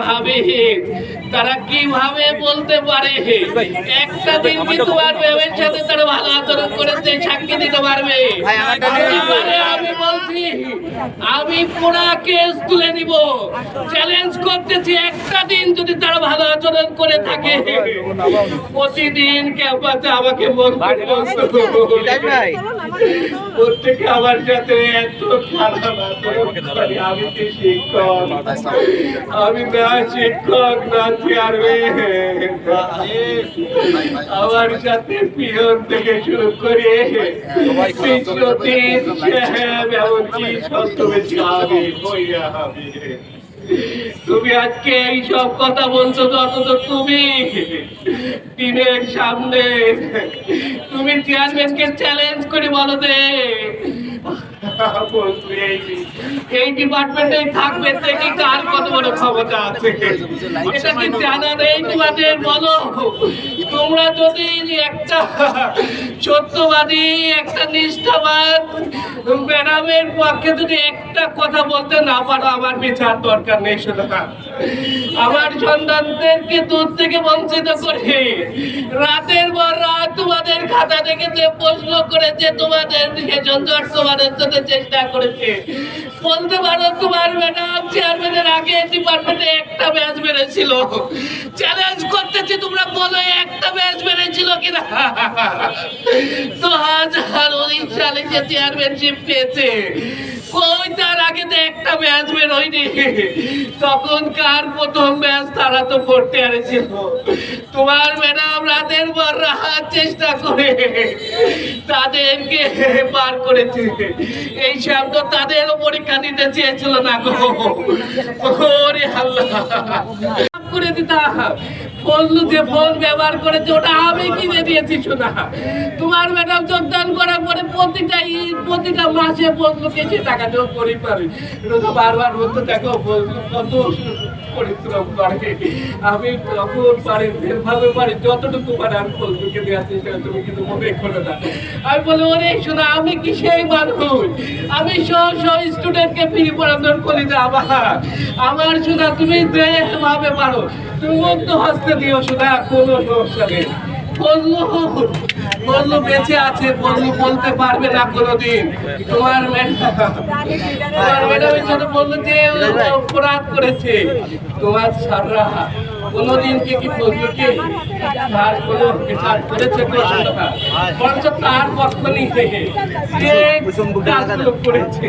ভাবে তারা কিভাবে বলতে পারে একটা দিন কি তোমার মেয়ের সাথে তারা ভালো আচরণ করেছে সাক্ষী দিতে পারবে? আমি বলছি আমি পুরা কেস তুলে নিব, চ্যালেঞ্জ করতেছি। একটা দিন যদি তারা ভালো আচরণ করে থাকে প্রতিদিন ক্যাম্পাসে আমাকে প্রত্যেকে আমার সাথে এত খারাপ আচরণ করে। আমি কি শিক্ষক? আমি না শিক্ষক না চেয়ারম্যান। আমার সাথে পিয়ন থেকে শুরু করে এমনকি তুমি আজকে এই সব কথা বলছো অথচ তুমি টিনের সামনে তুমি চেয়ারম্যানকে চ্যালেঞ্জ করে বলো দে এই ডিপার্টমেন্টে থাকবে দেখি কার কত বড় ক্ষমতা আছে। এটা কি জানা নেই তোমাদের? বলো তোমরা যদি একটা সত্যবাদী একটা নিষ্ঠাবান ম্যাডামের পক্ষে যদি একটা কথা বলতে না পারো আমার বিচার দরকার নেই। সুতরাং আমার সন্তানদেরকে দুধ থেকে বঞ্চিত করে রাতের পর রাত তোমাদের খাতা থেকে যে প্রশ্ন করেছে তোমাদের ঝঞ্ঝট তোমাদের সাথে চেষ্টা করেছে। বলতে পারো তোমার ম্যাডাম চেয়ারম্যানের আগে ডিপার্টমেন্টে একটা ব্যাচ বেড়েছিল। চ্যালেঞ্জ করতেছি তোমরা বলো একটা ব্যাচ বেড়েছিল কিনা? 2019 সালে যে চেয়ারম্যানশিপ পেয়েছে কই তার আগে তো একটা ব্যাচ বের হয়নি। তখন কার প্রথম ব্যাচ তারা তো পড়তে আরেছিল। তোমার ম্যাডাম রাতের পর রাত চেষ্টা করে তাদেরকে পার করেছে। এই সব তো তাদেরও পরীক্ষা দিতে চেয়েছিল না গো। ওরে আল্লাহ করে দিতাম। বললু যে ফোন ব্যবহার করেছে ওটা আমি কিনে দিয়েছি। শোনা তোমার ম্যাডাম যোগদান করার পরে প্রতিটা মাসে বললুকে সে টাকা যোগ করে পারে। বারবার বলতো দেখো বললু কত পরিশ্রম করে। আমি তখন পারি যেভাবে পারি যতটুকু পারি আমি বললুকে দেওয়ার চেষ্টা করি। তুমি কিন্তু মনে করো না। আমি বলি ওরে শোনা আমি কি সেই মানুষ? আমি সব স্টুডেন্টকে ফ্রি পড়ানোর করি না। আমার শোনা তুমি যেভাবে পারো তুমি মুক্ত হস্তে দিও। শোনা কোনো সমস্যা নেই। বললু বেঁচে আছে, বললু বলতে পারবে না কোনোদিন। তোমার ম্যাডামের সাথে বললো যে অপরাধ করেছে। তোমার সাররা কোনোদিন কি বললুকে তার কোনো বিচার করেছে? বরঞ্চ তার পক্ষ নিয়ে করেছে।